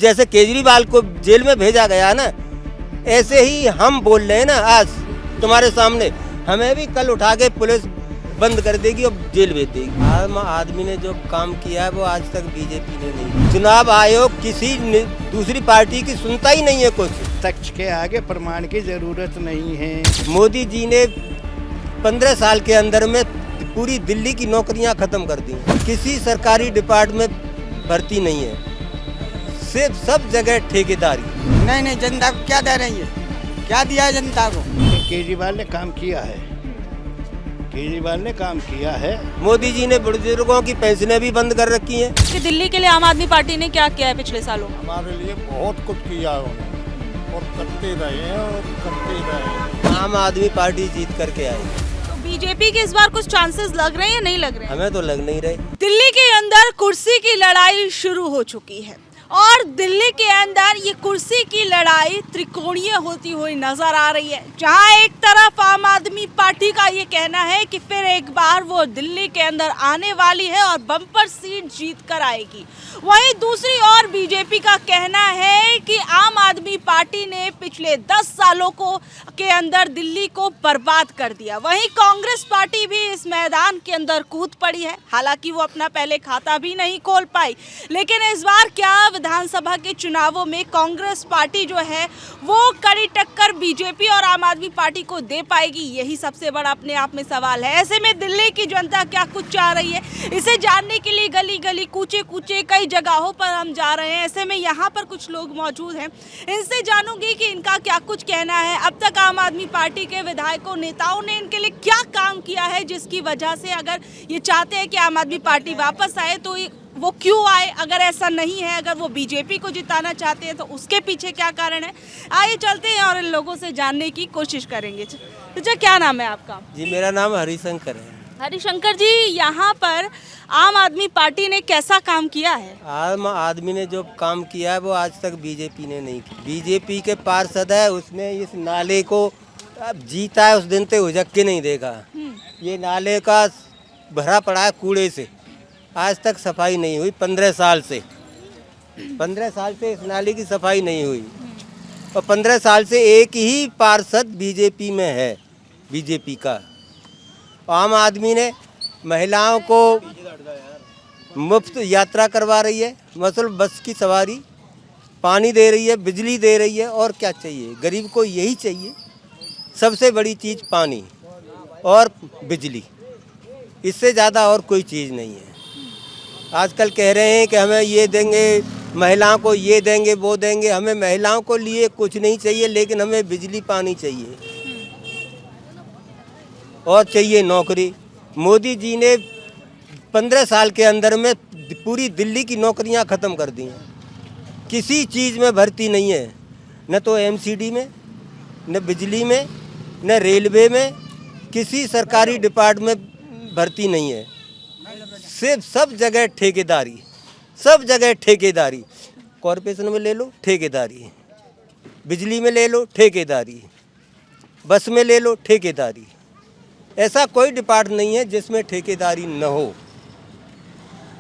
जैसे केजरीवाल को जेल में भेजा गया ना, ऐसे ही हम बोल रहे हैं ना आज तुम्हारे सामने, हमें भी कल उठा के पुलिस बंद कर देगी और जेल भेज देगी। आम आदमी ने जो काम किया है वो आज तक बीजेपी ने नहीं। चुनाव आयोग किसी दूसरी पार्टी की सुनता ही नहीं है कुछ। सच के आगे प्रमाण की जरूरत नहीं है। मोदी जी ने 15 साल के अंदर में पूरी दिल्ली की नौकरियां खत्म कर दी। किसी सरकारी डिपार्टमेंट भर्ती नहीं है, सिर्फ सब जगह ठेकेदारी। नहीं, जनता को क्या दे रही है, क्या दिया है जनता को? केजरीवाल ने काम किया है, केजरीवाल ने काम किया है। मोदी जी ने बुजुर्गों की पेंशनें भी बंद कर रखी हैं। कि दिल्ली के लिए आम आदमी पार्टी ने क्या किया है पिछले सालों में? हमारे लिए बहुत कुछ किया है उन्होंने और करते रहे हैं और करते रहे। आम आदमी पार्टी जीत करके आई। तो बीजेपी के इस बार कुछ चांसेस लग रहे हैं या नहीं लग रहे हैं? हमें तो लग नहीं रहे। दिल्ली के अंदर कुर्सी की लड़ाई शुरू हो चुकी है और दिल्ली के अंदर ये कुर्सी की लड़ाई त्रिकोणीय होती हुई नजर आ रही है, जहां एक तरफ आम आदमी पार्टी का ये कहना है कि फिर एक बार वो दिल्ली के अंदर आने वाली है और बम्पर सीट जीत कर आएगी। वहीं दूसरी ओर बीजेपी का कहना है कि आम आदमी पार्टी ने पिछले 10 सालों के अंदर दिल्ली को बर्बाद कर दिया। वहीं कांग्रेस पार्टी भी इस मैदान के अंदर कूद पड़ी है, हालांकि वो अपना पहले खाता भी नहीं खोल पाई, लेकिन इस बार क्या विधानसभा के चुनावों में कांग्रेस पार्टी जो है वो कड़ी टक्कर बीजेपी और आम आदमी पार्टी को दे पाएगी? यही सबसे बड़ा अपने आप में सवाल है। ऐसे में दिल्ली की जनता क्या कुछ चाह रही है, इसे जानने के लिए गली गली कूचे कूचे कई जगहों पर हम जा रहे हैं। ऐसे में यहाँ पर कुछ लोग मौजूद हैं, इनसे जानूंगी कि इनका क्या कुछ कहना है। अब तक आम आदमी पार्टी के विधायकों नेताओं ने इनके लिए क्या काम किया है, जिसकी वजह से अगर ये चाहते हैं कि आम आदमी पार्टी वापस आए तो वो क्यों आए, अगर ऐसा नहीं है, अगर वो बीजेपी को जिताना चाहते हैं तो उसके पीछे क्या कारण है। आइए चलते हैं और इन लोगों से जानने की कोशिश करेंगे। अच्छा, क्या नाम है आपका? जी मेरा नाम हरिशंकर है। हरिशंकर जी, यहाँ पर आम आदमी पार्टी ने कैसा काम किया है? आम आदमी ने जो काम किया है वो आज तक बीजेपी ने नहीं किया। बीजेपी के पार्षद है, उसने इस नाले को अब जीता है, उस दिन से उजक के नहीं देखा। ये नाले का भरा पड़ा है कूड़े से, आज तक सफाई नहीं हुई। 15 साल से इस नाले की सफाई नहीं हुई और 15 साल से एक ही पार्षद बीजेपी में है, बीजेपी का। आम आदमी ने महिलाओं को मुफ्त यात्रा करवा रही है, मतलब बस की सवारी, पानी दे रही है, बिजली दे रही है, और क्या चाहिए गरीब को? यही चाहिए सबसे बड़ी चीज़, पानी और बिजली। इससे ज़्यादा और कोई चीज़ नहीं है। आजकल कह रहे हैं कि हमें ये देंगे, महिलाओं को ये देंगे, वो देंगे। हमें महिलाओं को लिए कुछ नहीं चाहिए, लेकिन हमें बिजली पानी चाहिए और चाहिए नौकरी। मोदी जी ने 15 साल के अंदर में पूरी दिल्ली की नौकरियां ख़त्म कर दी हैं। किसी चीज़ में भर्ती नहीं है, न तो एमसीडी में, न बिजली में, न रेलवे में, किसी सरकारी डिपार्टमेंट भर्ती नहीं है। सिर्फ सब जगह ठेकेदारी, सब जगह ठेकेदारी। कॉरपोरेशन में ले लो ठेकेदारी, बिजली में ले लो ठेकेदारी, बस में ले लो ठेकेदारी। ऐसा कोई डिपार्ट नहीं है जिसमें ठेकेदारी न हो।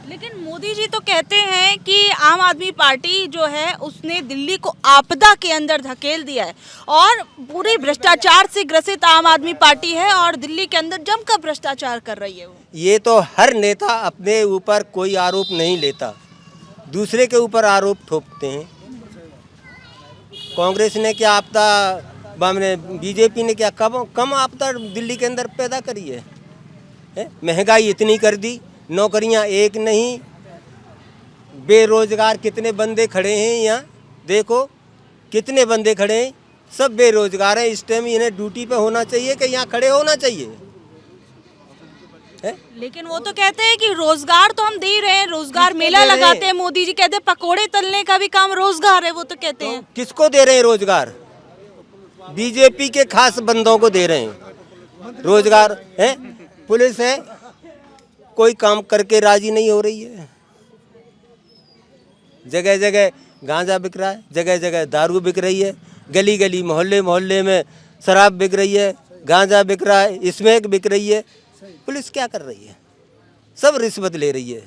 लेकिन मोदी जी तो कहते हैं कि आम आदमी पार्टी जो है उसने दिल्ली को आपदा के अंदर धकेल दिया है और पूरी भ्रष्टाचार से ग्रसित आम आदमी पार्टी है और दिल्ली के अंदर जमकर भ्रष्टाचार कर रही है वो। ये तो हर नेता अपने ऊपर कोई आरोप नहीं लेता, दूसरे के ऊपर आरोप ठोकते हैं। कांग्रेस ने क्या आपदा, बीजेपी ने क्या कम आपदा दिल्ली के अंदर पैदा करी है? महंगाई इतनी कर दी, नौकरियां एक नहीं, बेरोजगार कितने बंदे खड़े हैं यहाँ, देखो कितने बंदे खड़े हैं, सब बेरोजगार हैं। इस टाइम इन्हें ड्यूटी पे होना चाहिए कि यहाँ खड़े होना चाहिए है? लेकिन वो तो कहते हैं कि रोजगार तो हम दे रहे हैं, रोजगार मेला लगाते हैं। मोदी जी कहते हैं पकोड़े तलने का भी काम रोजगार है, वो तो कहते हैं। किसको दे रहे हैं रोजगार? बीजेपी के खास बंदों को दे रहे हैं रोजगार है। पुलिस है, कोई काम करके राजी नहीं हो रही है। जगह जगह गांजा बिक रहा है, जगह जगह दारू बिक रही है, गली गली मोहल्ले मोहल्ले में शराब बिक रही है, गांजा बिक रहा है, स्मैक बिक रही है। पुलिस क्या कर रही है? सब रिश्वत ले रही है।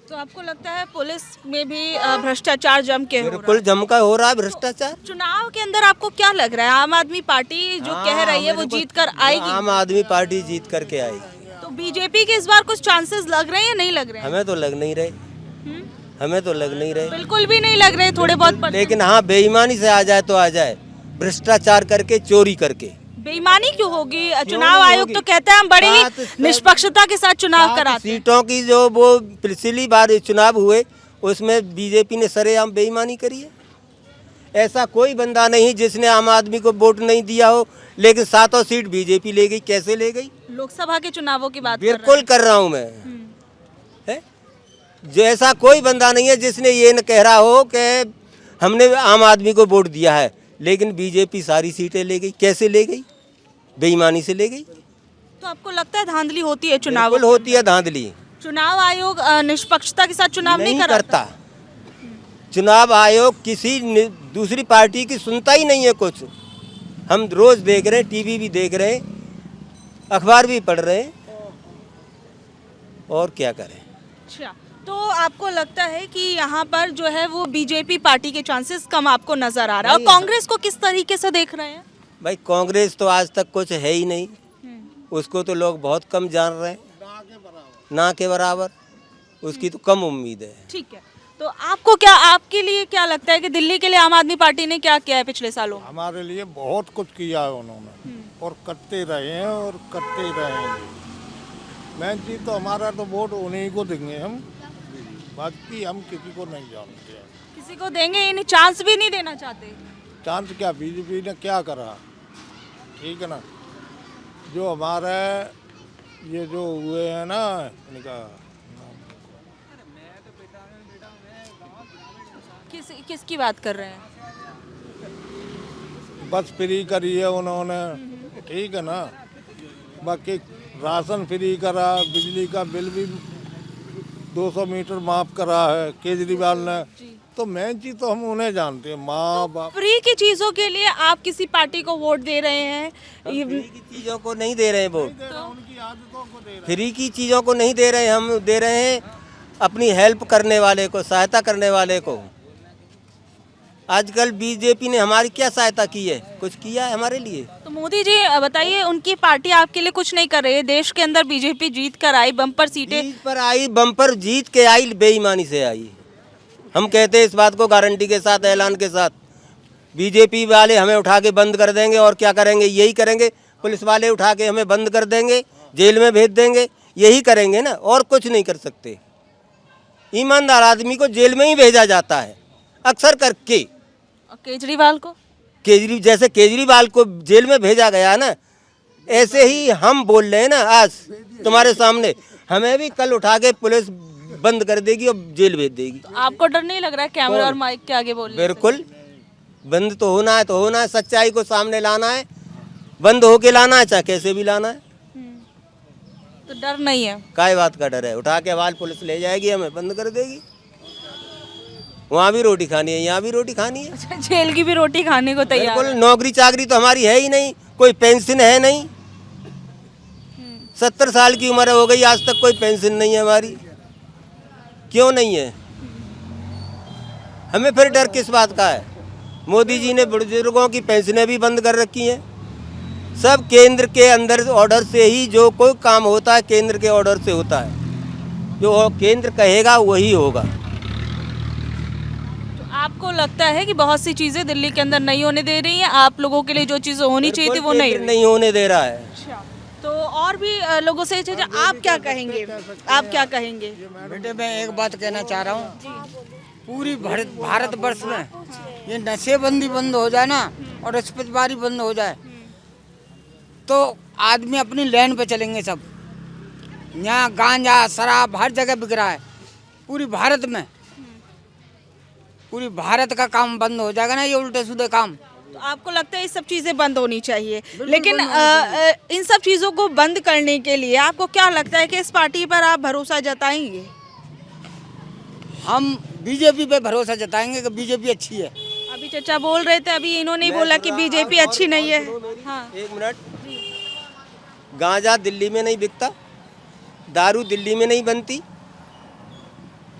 तो आपको लगता है पुलिस में भी भ्रष्टाचार जम के हो रहा बिल्कुल जमका हो रहा है भ्रष्टाचार। है? चुनाव के अंदर आपको क्या लग रहा है, आम आदमी पार्टी जो कह रही है वो मेरे को जीत कर आएगी? आम आदमी पार्टी जीत करके आएगी। तो बीजेपी के इस बार कुछ चांसेस लग रहे हैं या नहीं लग रहे हैं? हमें तो लग नहीं रहे, हमें तो लग नहीं रहे। बिल्कुल भी नहीं लग रहे, थोड़े बहुत लेकिन हाँ, बेईमानी से आ जाए तो आ जाए, भ्रष्टाचार करके, चोरी करके। बेईमानी क्यों होगी? चुनाव नहीं आयोग होगी? तो कहता है हम बड़े ही बात सब- निष्पक्षता के साथ चुनाव सात कराते हैं। सीटों की जो वो पिछली बार चुनाव हुए उसमें बीजेपी ने सरेआम बेईमानी करी है। ऐसा कोई बंदा नहीं जिसने आम आदमी को वोट नहीं दिया हो, लेकिन 7 सीट बीजेपी ले गई। कैसे ले गई? लोकसभा के चुनावों की बात कर रहे बिल्कुल कर रहा हूँ मैं। है जो ऐसा कोई बंदा नहीं है जिसने ये न कह रहा हो कि हमने आम आदमी को वोट दिया है, लेकिन बीजेपी सारी सीटें ले गई। कैसे ले गई? बेईमानी से ले गई। हैं। तो आपको लगता है धांधली होती है चुनाव? बिल्कुल होती है धांधली। चुनाव आयोग निष्पक्षता के साथ चुनाव नहीं करता। चुनाव आयोग किसी दूसरी पार्टी की सुनता ही नहीं है कुछ। हम रोज देख रहे हैं, टीवी भी देख रहे हैं, अखबार भी पढ़ रहे हैं, और क्या करें। अच्छा, तो आपको लगता है कि यहाँ पर जो है वो बीजेपी पार्टी के चांसेस कम आपको नजर आ रहा है, और कांग्रेस को किस तरीके से देख रहे हैं? भाई कांग्रेस तो आज तक कुछ है ही नहीं, उसको तो लोग बहुत कम जान रहे हैं, ना के बराबर। उसकी तो कम उम्मीद है। ठीक है, तो आपको क्या, आपके लिए क्या लगता है कि दिल्ली के लिए आम आदमी पार्टी ने क्या किया है पिछले सालों में? हमारे लिए बहुत कुछ किया है उन्होंने, और करते रहे हैं और करते रहेंगे। मेन चीज तो हमारा तो वोट उन्हीं को देंगे हम, बाकी हम किसी को नहीं जानते हैं। किसी को देंगे, इन्हें चांस भी नहीं देना चाहते? चांस क्या, बीजेपी ने क्या करा? ठीक है ना, जो हमारे ये जो हुए हैं ना, इनका किसकी बात कर रहे हैं? बस फ्री करी है उन्होंने, ठीक है ना, बाकी राशन फ्री करा, बिजली का बिल भी 200 मीटर माफ करा है केजरीवाल ने। तो मेन चीज तो हम उन्हें जानते हैं, माँ बाप। फ्री की चीजों के लिए आप किसी पार्टी को वोट दे रहे हैं? फ्री की चीज़ों को नहीं दे रहे हैं वोट, उनकी आदतों को दे रहे फ्री की चीज़ों को नहीं दे रहे हैं, हम दे रहे हैं अपनी हेल्प करने वाले को, सहायता करने वाले को। आजकल बीजेपी ने हमारी क्या सहायता की है? कुछ किया है हमारे लिए? तो मोदी जी बताइए, उनकी पार्टी आपके लिए कुछ नहीं कर रही है? देश के अंदर बीजेपी जीत कर आई, बम्पर सीटें जीत पर आई, बम्पर जीत के आई, बेईमानी से आई। हम कहते हैं इस बात को गारंटी के साथ, ऐलान के साथ, बीजेपी वाले हमें उठा के बंद कर देंगे। और क्या करेंगे? यही करेंगे। पुलिस वाले उठा के हमें बंद कर देंगे, जेल में भेज देंगे, यही करेंगे ना, और कुछ नहीं कर सकते। ईमानदार आदमी को जेल में ही भेजा जाता है अक्सर करके। और केजरीवाल को? जैसे केजरीवाल को जेल में भेजा गया ना, ऐसे ही हम बोल रहे हैं ना आज तुम्हारे सामने, हमें भी कल उठा के पुलिस बंद कर देगी और जेल भेज देगी। तो आपको डर नहीं लग रहा है कैमरा और माइक के आगे बोलने से? बिल्कुल, बंद तो होना है, तो होना है। सच्चाई को सामने लाना है, बंद होके लाना है, चाहे कैसे भी लाना है। तो डर नहीं है? काय बात का डर है? उठा के वाल पुलिस ले जाएगी, हमें बंद कर देगी। वहाँ भी रोटी खानी है, यहाँ भी रोटी खानी है। अच्छा, जेल की भी रोटी खाने को तैयार बिल्कुल, है। नौकरी चाकरी तो हमारी है ही नहीं, कोई पेंशन है नहीं। 70 साल की उम्र हो गई, आज तक कोई पेंशन नहीं है हमारी। क्यों नहीं है? हमें फिर डर किस बात का है? मोदी जी ने बुजुर्गों की पेंशनें भी बंद कर रखी हैं। सब केंद्र के अंदर ऑर्डर से ही जो कोई काम होता है, केंद्र के ऑर्डर से होता है। जो केंद्र कहेगा वही होगा। आपको लगता है कि बहुत सी चीजें दिल्ली के अंदर नहीं होने दे रही हैं, आप लोगों के लिए जो चीजें होनी चाहिए थी वो नहीं केंद्र नहीं होने दे रहा है। अच्छा, तो और भी लोगों से आप क्या कहेंगे? आप क्या कहेंगे? बेटे मैं एक बात कहना चाह रहा हूँ, पूरी भारतवर्ष में ये नशेबंदी बंद हो जाए ना, और रिश्वतबाजी बंद हो जाए, तो आदमी अपनी लाइन पे चलेंगे सब। यहाँ गांजा शराब हर जगह बिक रहा है, पूरी भारत में, पूरी भारत का काम बंद हो जाएगा ना, ये उल्टे सीधे काम। तो आपको लगता है ये सब चीजें बंद होनी चाहिए, लेकिन इन सब चीजों को बंद करने के लिए आपको क्या लगता है कि इस पार्टी पर आप भरोसा जताएंगे? हम बीजेपी पे भरोसा जताएंगे कि बीजेपी अच्छी है। अभी चचा बोल रहे थे, अभी इन्होंने ही बोला कि बीजेपी अच्छी नहीं है। हाँ, एक मिनट, गांजा दिल्ली में नहीं बिकता, दारू दिल्ली में नहीं बनती,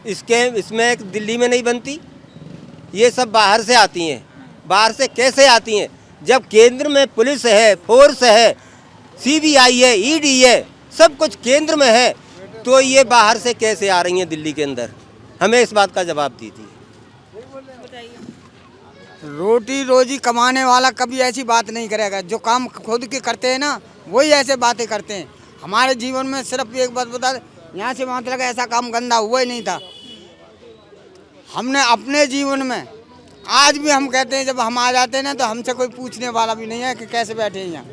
इसमें दिल्ली में नहीं बनती। ये सब बाहर से आती हैं। बाहर से कैसे आती हैं? जब केंद्र में पुलिस है, फोर्स है, सीबीआई है, ईडी है, सब कुछ केंद्र में है, तो ये बाहर से कैसे आ रही हैं दिल्ली के अंदर? हमें इस बात का जवाब दीजिए। रोटी रोजी कमाने वाला कभी ऐसी बात नहीं करेगा। जो काम खुद के करते हैं ना, वही ऐसे बातें करते हैं। हमारे जीवन में सिर्फ एक बात बता, यहाँ से वहाँ तक ऐसा काम गंदा हुआ ही नहीं था। हमने अपने जीवन में, आज भी हम कहते हैं जब हम आ जाते हैं ना, तो हमसे कोई पूछने वाला भी नहीं है कि कैसे बैठे हैं यहाँ।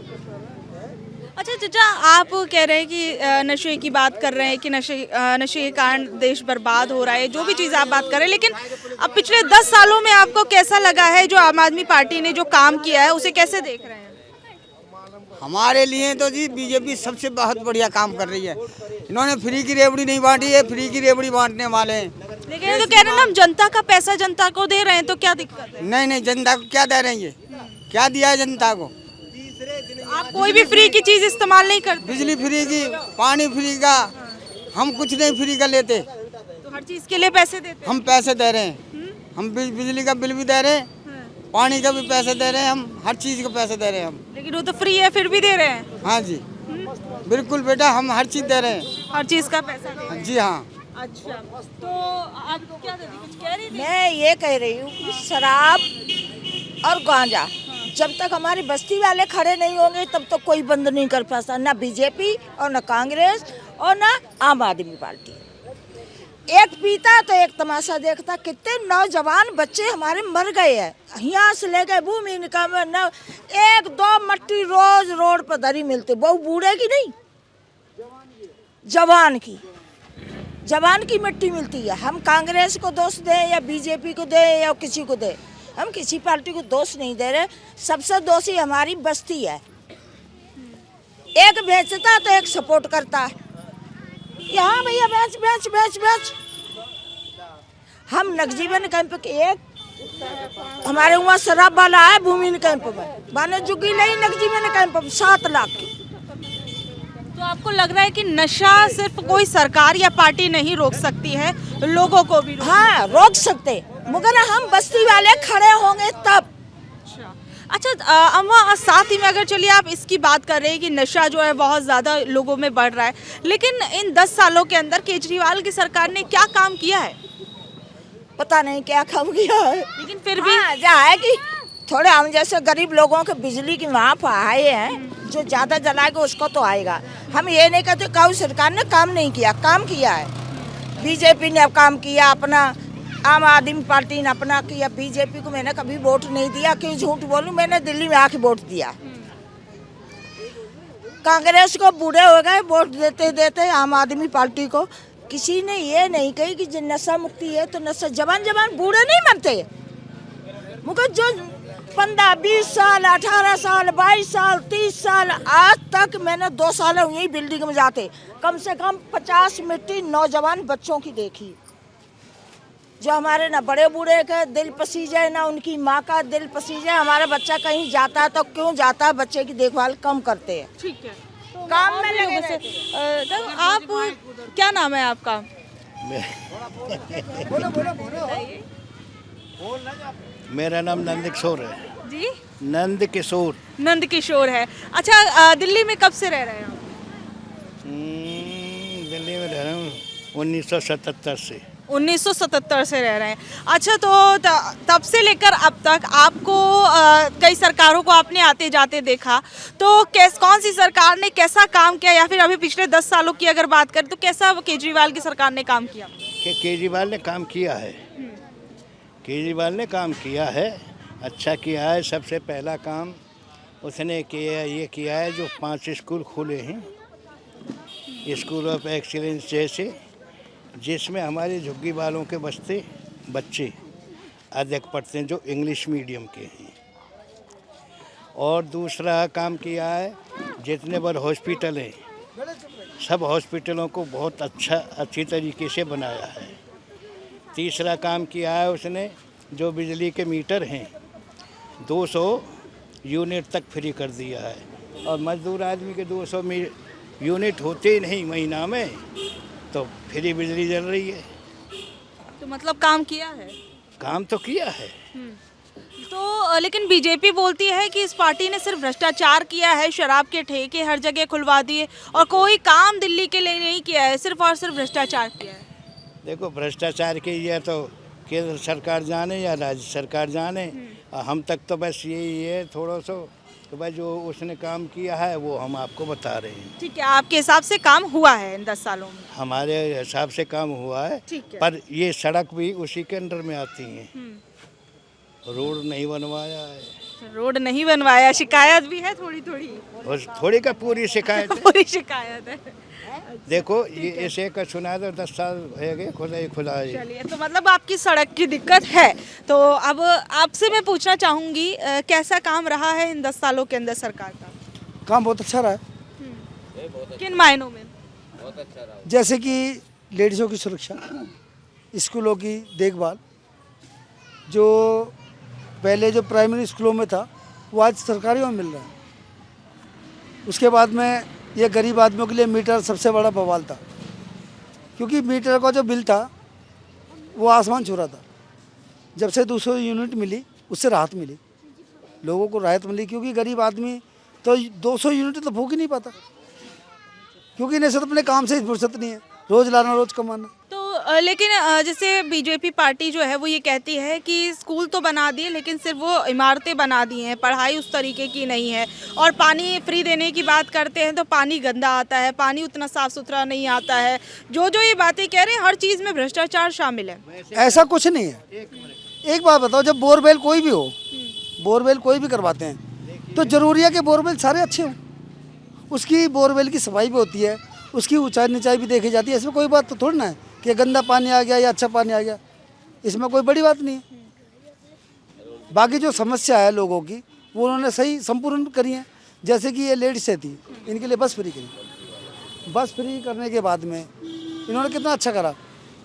अच्छा चाचा, आप कह रहे हैं कि नशे की बात कर रहे हैं कि नशे के कारण देश बर्बाद हो रहा है, जो भी चीज़ आप बात कर रहे हैं, लेकिन अब पिछले 10 सालों में आपको कैसा लगा है जो आम आदमी पार्टी ने जो काम किया है, उसे कैसे देख रहे हैं? हमारे लिए तो जी बीजेपी सबसे बहुत बढ़िया काम कर रही है। इन्होंने फ्री की रेवड़ी नहीं बांटी है, फ्री की रेवड़ी बांटने वाले हैं। लेकिन ये तो कह रहे हैं ना, हम जनता का पैसा जनता को दे रहे हैं, तो क्या दिक्कत है? नहीं, जनता को क्या दे रहे हैं? ये क्या दिया है जनता को? आप कोई भी फ्री की चीज़ इस्तेमाल नहीं करते? बिजली फ्री की, पानी फ्री का, हम कुछ नहीं फ्री का लेते। तो हर चीज़ के लिए पैसे देते हैं? हम पैसे दे रहे हैं। हम बिजली का बिल भी दे रहे हैं, पानी का भी पैसे दे रहे हैं, हम हर चीज़ के पैसे दे रहे हैं हम। लेकिन वो तो फ्री है, फिर भी दे रहे हैं? हाँ जी, बिल्कुल बेटा, हम हर चीज़ दे रहे हैं। हर चीज़ का पैसा दे रहे हैं? जी हाँ। अच्छा, तो आप क्या कहती, कुछ कह रही थी? मैं ये कह रही हूँ कि शराब और गांजा जब तक हमारी बस्ती वाले खड़े नहीं होंगे तब तक कोई बंद नहीं कर पाता, ना बीजेपी और ना कांग्रेस और ना आम आदमी पार्टी। एक पीता तो एक तमाशा देखता। कितने नौजवान बच्चे हमारे मर गए हैं, यहाँ से ले गए भूमि निकाय में, न 1-2 मट्टी रोज रोड पर धरी मिलती। वो बूढ़े की नहीं, जवान की मिट्टी मिलती है। हम कांग्रेस को दोष दें या बीजेपी को दें या किसी को दें, हम किसी पार्टी को दोष नहीं दे रहे। सबसे दोषी हमारी बस्ती है। एक बेचता तो एक सपोर्ट करता है, यहाँ भैया बेच बेच बेच बेच। हम नवजीवन कैंप के एक हमारे वहाँ शराब वाला है भूमि कैंप में, बाने जुगी नहीं नवजीवन कैंप में 7 लाख की। तो आपको लग रहा है कि नशा सिर्फ कोई सरकार या पार्टी नहीं रोक सकती है, लोगों को भी हाँ रोक सकते, मगर हम बस्ती वाले खड़े होंगे तब। अच्छा अम्मा, साथ ही में अगर चलिए आप इसकी बात कर रहे हैं कि नशा जो है बहुत ज़्यादा लोगों में बढ़ रहा है, लेकिन इन 10 सालों के अंदर केजरीवाल की सरकार ने क्या काम किया है? पता नहीं क्या काम किया है, लेकिन फिर भी हाँ, है कि थोड़े हम जैसे गरीब लोगों के बिजली की वहाँ पर आए हैं, जो ज़्यादा जलाएगा उसको तो आएगा। हम ये नहीं कहते काउ सरकार ने काम नहीं किया, काम किया है। बीजेपी ने काम किया, अपना आम आदमी पार्टी ने अपना किया। बीजेपी को मैंने कभी वोट नहीं दिया, क्यों झूठ बोलूं, मैंने दिल्ली में आके वोट दिया। कांग्रेस को बूढ़े हो गए वोट देते देते, आम आदमी पार्टी को किसी ने ये नहीं कही कि नशा मुक्ति है तो नशा। जवान बूढ़े नहीं मरते, मगर जो 15-20 साल, 18 साल, 22 साल, 30 साल, आज तक मैंने 2 साल यही बिल्डिंग में जाते कम से कम 50 मिट्टी नौजवान बच्चों की देखी, जो हमारे ना बड़े बूढ़े का दिल पसीजे, ना उनकी माँ का दिल पसीजे। हमारा बच्चा कहीं जाता है तो क्यों जाता है, बच्चे की देखभाल कम करते हैं। ठीक है, काम में लगे से तो आप, क्या नाम है आपका? मेरा नाम नंद किशोर है जी, नंद किशोर। नंद किशोर है। अच्छा, दिल्ली में कब से रह रहे हैं आप? दिल्ली में रह रहा हूँ 1977 से। 1977 से रह रहे हैं। अच्छा, तो तब से लेकर अब तक आपको कई सरकारों को आपने आते जाते देखा, तो कौन सी सरकार ने कैसा काम किया, या फिर अभी पिछले 10 सालों की अगर बात करें तो कैसा केजरीवाल की सरकार ने काम किया? केजरीवाल ने काम किया है, केजरीवाल ने काम किया है, अच्छा किया है। सबसे पहला काम उसने ये किया है, जो 5 स्कूल खुले हैं, स्कूल ऑफ एक्सीलेंस जैसे, जिसमें हमारे झुग्गी वालों के बच्चे अधिक पढ़ते हैं, जो इंग्लिश मीडियम के हैं। और दूसरा काम किया है, जितने बड़े हॉस्पिटल हैं, सब हॉस्पिटलों को बहुत अच्छी तरीके से बनाया है। तीसरा काम किया है उसने, जो बिजली के मीटर हैं 200 यूनिट तक फ्री कर दिया है। और मजदूर आदमी के 200 यूनिट होते ही नहीं महीना में, तो फ्री बिजली जल रही है। तो मतलब काम किया है। काम तो किया है। तो लेकिन बीजेपी बोलती है कि इस पार्टी ने सिर्फ भ्रष्टाचार किया है, शराब के ठेके हर जगह खुलवा दिए और कोई काम दिल्ली के लिए नहीं किया है, सिर्फ और सिर्फ भ्रष्टाचार किया है। देखो भ्रष्टाचार की ये तो केंद्र सरकार जाने या राज्य सरकार जाने, और हम तक तो बस यही है थोड़ा सा, तो भाई जो उसने काम किया है वो हम आपको बता रहे हैं। ठीक है, आपके हिसाब से काम हुआ है इन 10 सालों में? हमारे हिसाब से काम हुआ है, ठीक है। पर ये सड़क भी उसी के अंडर में आती है। रोड नहीं बनवाया है। रोड नहीं बनवाया, शिकायत भी है थोड़ी थोड़ी। और थोड़ी का पूरी शिकायत है। पूरी शिकायत है। देखो ये ऐसे का सुना दो 10 साल हो गए खुदा ही खुदा है। चलिए, तो मतलब आपकी सड़क की दिक्कत है। तो अब आपसे मैं पूछना चाहूंगी कैसा काम रहा है इन 10 सालों के अंदर सरकार का? काम बहुत अच्छा रहा है, किन मायनों में? जैसे कि लेडीज़ों की सुरक्षा, स्कूलों की देखभाल, जो पहले जो प्राइमरी स्कूलों में था वो आज सरकारी में मिल रहा है। उसके बाद में ये गरीब आदमियों के लिए मीटर सबसे बड़ा बवाल था, क्योंकि मीटर का जो बिल था वो आसमान छू रहा था। जब से 200 यूनिट मिली उससे राहत मिली, लोगों को राहत मिली, क्योंकि गरीब आदमी तो 200 यूनिट तो फूक ही नहीं पाता, क्योंकि इन्हें सिर्फ अपने काम से ही फुर्सत नहीं है, रोज़ लाना रोज़ कमाना। तो लेकिन जैसे बीजेपी पार्टी जो है वो ये कहती है कि स्कूल तो बना दिए लेकिन सिर्फ वो इमारतें बना दी हैं, पढ़ाई उस तरीके की नहीं है। और पानी फ्री देने की बात करते हैं तो पानी गंदा आता है, पानी उतना साफ सुथरा नहीं आता है। जो जो ये बातें कह रहे हैं हर चीज़ में भ्रष्टाचार शामिल है। ऐसा कुछ नहीं है। एक बात बताओ, जब बोरवेल कोई भी हो, बोरवेल कोई भी करवाते हैं तो जरूरी है कि बोरवेल सारे अच्छे हों। उसकी बोरवेल की सफाई भी होती है, उसकी ऊंचाई नीचाई भी देखी जाती है। इसमें कोई बात तो थोड़ी ना है कि गंदा पानी आ गया या अच्छा पानी आ गया, इसमें कोई बड़ी बात नहीं है। बाकी जो समस्या है लोगों की वो उन्होंने सही संपूर्ण करी है। जैसे कि ये लेडीज से थी, इनके लिए बस फ्री करी। बस फ्री करने के बाद में इन्होंने कितना अच्छा करा।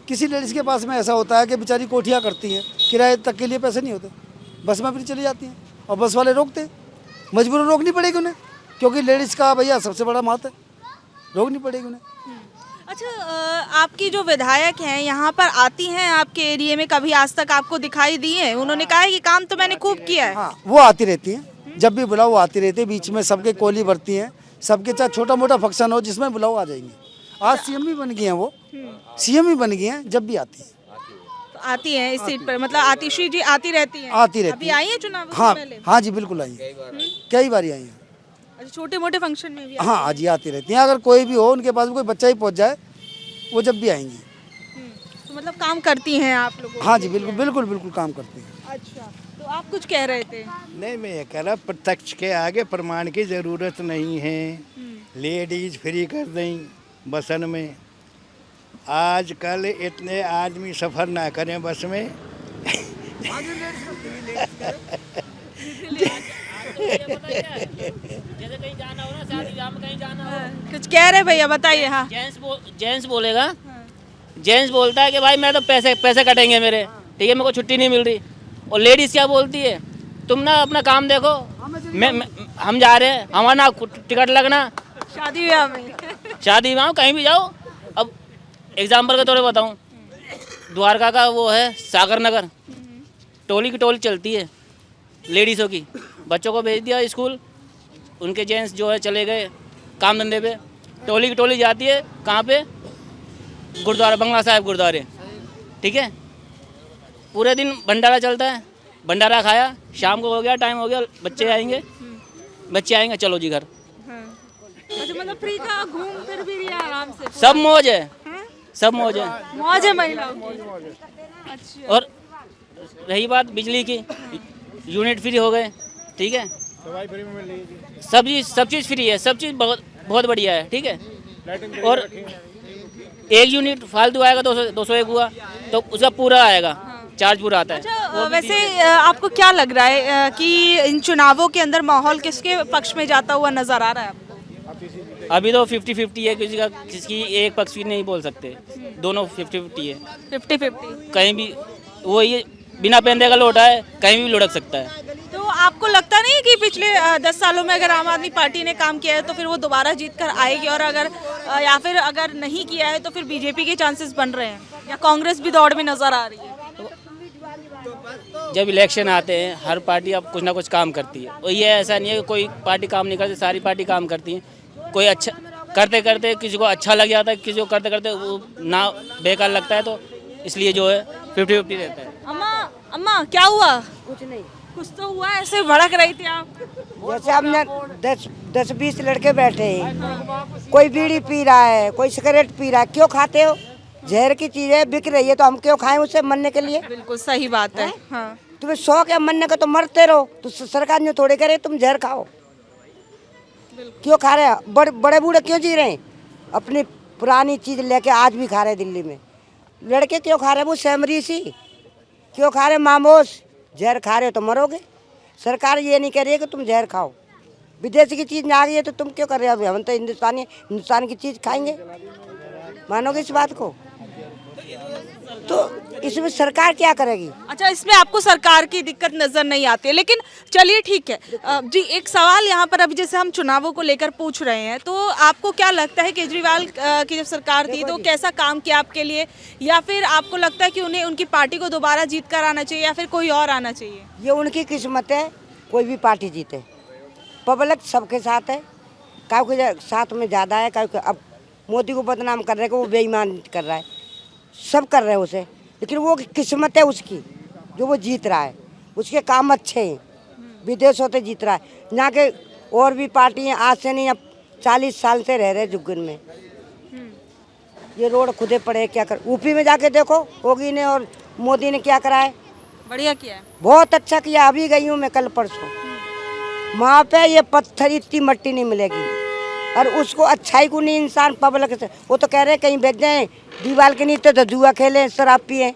किसी लेडीज़ के पास में ऐसा होता है कि बेचारी कोठियाँ करती हैं, किराए तक के लिए पैसे नहीं होते, बस में फ्री चली जाती हैं और बस वाले रोकते हैं। मजबूरन रोकनी पड़ेगी उन्हें, क्योंकि लेडीज़ का भैया सबसे बड़ा महत्व है, रोकनी पड़ेगी उन्हें। अच्छा, आपकी जो विधायक हैं यहाँ पर आती हैं आपके एरिया में, कभी आज तक आपको दिखाई दी है? उन्होंने कहा है कि काम तो मैंने खूब किया है। हाँ, वो आती रहती हैं, जब भी बुलाओ वो आती रहती है, बीच में सबके कोली भरती हैं, सबके चाहे छोटा मोटा फंक्शन हो जिसमें बुलाओ आ जाएंगे। आज सीएम भी बन गई हैं, वो सीएम ही बन गई हैं, जब भी आती हैं। तो आती हैं इस सीट पर, मतलब आतिशी जी आती रहती हैं? आती रहती अभी आई हैं चुनाव से हाँ पहले? हाँ जी बिल्कुल आई हैं, कई बार आई हैं। अच्छा, छोटे मोटे फंक्शन में भी हाँ आज ही आती रहती हैं। अगर कोई भी हो, उनके पास कोई बच्चा ही पहुँच जाए, वो जब भी आएंगी। तो मतलब काम करती हैं आप लोगों? हाँ जी बिल्कुल बिल्कुल बिल्कुल काम करती हैं। अच्छा, तो आप कुछ कह रहे थे? नहीं, मैं ये कह रहा प्रत्यक्ष के आगे प्रमाण की ज़रूरत नहीं है। लेडीज फ्री कर दें बसन में। आजकल इतने आदमी सफ़र ना करें बस में। जैसे कहीं जाना हो ना, शादी ब्याह में कहीं जाना हो, कुछ कह रहे भैया, बताइए। हाँ, जेंट्स बोलेगा, जेंट्स बोलता है कि भाई मैं तो पैसे कटेंगे मेरे, ठीक है, मेरे को छुट्टी नहीं मिल रही। और लेडीज़ क्या बोलती है, तुम ना अपना काम देखो, हम जा रहे हैं, हमारा ना टिकट लगना शादी ब्याह में। शादी ब्याह कहीं भी जाओ। अब एग्जाम्पल के तौर पर बताऊँ, द्वारका का वो है सागर नगर, टोली की टोली चलती है लेडीज़ों की। बच्चों को भेज दिया स्कूल, उनके जेंट्स जो है चले गए काम धंधे पे, टोली की टोली जाती है कहाँ पे, गुरुद्वारा बंगला साहिब गुरुद्वारे, ठीक है। पूरे दिन भंडारा चलता है, भंडारा खाया, शाम को हो गया, टाइम हो गया, बच्चे आएंगे चलो जी घर। अच्छा, मतलब फ्री का घूम फिर भी रही है आराम से, सब मौज है, सब मौज है, मौज है महिलाओं की। अच्छा, और रही बात बिजली की, यूनिट फ्री हो गए, ठीक है, सब चीज़ फ्री है, सब चीज़ बहुत बढ़िया है, ठीक है। और एक यूनिट फालतू आएगा 201 हुआ तो उसका पूरा आएगा, चार्ज पूरा आता है। अच्छा, वैसे आपको क्या लग रहा है कि इन चुनावों के अंदर माहौल किसके पक्ष में जाता हुआ नजर आ रहा है आपको? अभी तो 50-50 है, किसी एक पक्ष भी नहीं बोल सकते, दोनों 50-50 है। 50-50 कहीं भी वो ये बिना पेंदे का लोटा है, कहीं भी लुढ़क सकता है। तो आपको लगता नहीं कि पिछले 10 सालों में अगर आम आदमी पार्टी ने काम किया है तो फिर वो दोबारा जीत कर आएगी, और अगर या फिर अगर नहीं किया है तो फिर बीजेपी के चांसेस बन रहे हैं? या कांग्रेस भी दौड़ में नजर आ रही है? जब इलेक्शन आते हैं हर पार्टी अब कुछ ना कुछ काम करती है, और ये ऐसा नहीं है कि कोई पार्टी काम नहीं करती, सारी पार्टी काम करती है। कोई अच्छा करते करते किसी को अच्छा लग जाता है, किसी को करते करते वो ना बेकार लगता है, तो इसलिए जो है 50-50 रहता है। अम्मा अम्मा क्या हुआ? कुछ नहीं, कुछ तो हुआ, ऐसे भड़क रही थी आप। जैसे हमने 10-20 लड़के बैठे हैं, कोई बीड़ी पी रहा है, कोई सिगरेट पी रहा है, क्यों खाते हो? जहर की चीजें बिक रही है तो हम क्यों खाएं उसे मरने के लिए? बिल्कुल सही बात है। हाँ। तुम्हें शौक है मरने का तो मरते रहो, तो सरकार ने थोड़े करे तुम जहर खाओ। क्यों खा रहे हैं? बड़े बूढ़े क्यों जी रहे हैं? अपनी पुरानी चीज लेके आज भी खा रहे हैं दिल्ली में। लड़के क्यों खा रहे हैं? वो सैमरी सी क्यों खा रहे हैं? मामोस जहर खा रहे हो तो मरोगे। सरकार ये नहीं कह रही है कि तुम जहर खाओ। विदेशी की चीज में आ गई है तो तुम क्यों कर रहे हो? हम तो हिंदुस्तान की चीज खाएंगे, मानोगे इस बात को? तो इसमें सरकार क्या करेगी? अच्छा, इसमें आपको सरकार की दिक्कत नजर नहीं आती है, लेकिन चलिए ठीक है। जी, एक सवाल यहाँ पर अभी जैसे हम चुनावों को लेकर पूछ रहे हैं, तो आपको क्या लगता है केजरीवाल की जब सरकार थी तो कैसा काम किया आपके लिए, या फिर आपको लगता है कि उन्हें उनकी पार्टी को दोबारा जीत कर आना चाहिए या फिर कोई और आना चाहिए? ये उनकी किस्मत है, कोई भी पार्टी जीते। पब्लिक सबके साथ है, काउ के साथ में ज़्यादा है। काउ अब मोदी को बदनाम कर रहे हैं कि वो बेईमान कर रहा है, सब कर रहे हैं उसे, लेकिन वो किस्मत है उसकी जो वो जीत रहा है। उसके काम अच्छे हैं, विदेशों से जीत रहा है। यहाँ के और भी पार्टी हैं, आज से नहीं अब 40 साल से रह रहे जुग्गन में। ये रोड खुदे पड़े, क्या कर? यूपी में जाके देखो, योगी ने और मोदी ने क्या करा है। बढ़िया किया है। बहुत अच्छा किया। अभी गई हूँ मैं कल परसों, वहाँ पे ये पत्थर इतनी मट्टी नहीं मिलेगी, और उसको अच्छाई को नहीं इंसान पब्लिक से, वो तो कह रहे हैं कहीं भेज जाएं दीवार के नीचे तो जुआ खेलें शराब पिए।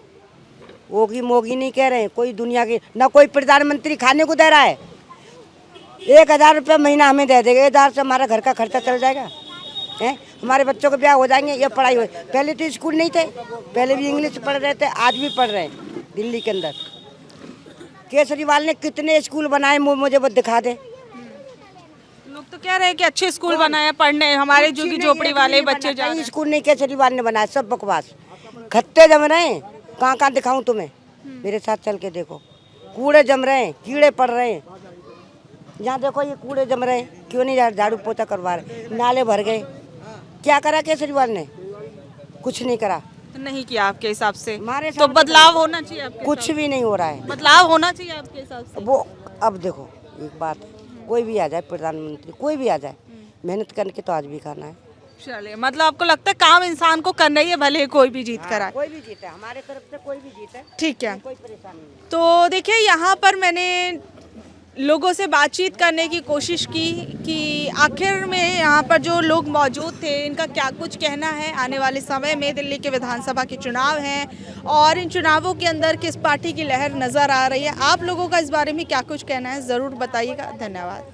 होगी मोगी नहीं कह रहे हैं, कोई दुनिया की ना कोई प्रधानमंत्री खाने को दे रहा है। 1000 रुपये महीना हमें दे देगा, 1000 से हमारा घर का खर्चा चल जाएगा हैं? हमारे बच्चों के ब्याह हो जाएंगे, ये पढ़ाई हो। पहले तो स्कूल नहीं थे, पहले भी इंग्लिश पढ़ रहे थे, आज भी पढ़ रहे हैं दिल्ली के अंदर। केजरीवाल ने कितने स्कूल बनाए मुझे वो दिखा दे। लोग तो कह रहे हैं कि अच्छे स्कूल बनाए पढ़ने, हमारे जो कि झोपड़ी वाले बच्चे जा रहे हैं। स्कूल नहीं केजरीवाल ने बनाया, सब बकवास खत्ते जम रहे हैं। कहाँ कहाँ दिखाऊं तुम्हें? मेरे साथ चल के देखो, कूड़े जम रहे हैं, कीड़े पड़ रहे हैं। यहाँ देखो ये कूड़े जम रहे हैं, क्यों नहीं झाड़ू पोछा करवा रहे? नाले भर गए। क्या करा केजरीवाल ने? कुछ नहीं करा। तो नहीं किया आपके हिसाब से? हमारे तो बदलाव होना चाहिए आपके कुछ भी नहीं हो रहा है। बदलाव होना चाहिए आपके हिसाब से? वो अब देखो एक बात है, कोई भी आ जाए प्रधानमंत्री, कोई भी आ जाए, मेहनत करके तो आज भी खाना है। चलिए, मतलब आपको लगता है काम इंसान को करना ही है, भले कोई भी जीत कर आए। कोई भी जीते, हमारे तरफ से कोई भी जीते, ठीक है। कोई परेशानी नहीं। तो देखिए, यहाँ पर मैंने लोगों से बातचीत करने की कोशिश की कि आखिर में यहाँ पर जो लोग मौजूद थे इनका क्या कुछ कहना है। आने वाले समय में दिल्ली के विधानसभा के चुनाव हैं और इन चुनावों के अंदर किस पार्टी की लहर नज़र आ रही है। आप लोगों का इस बारे में क्या कुछ कहना है, ज़रूर बताइएगा। धन्यवाद।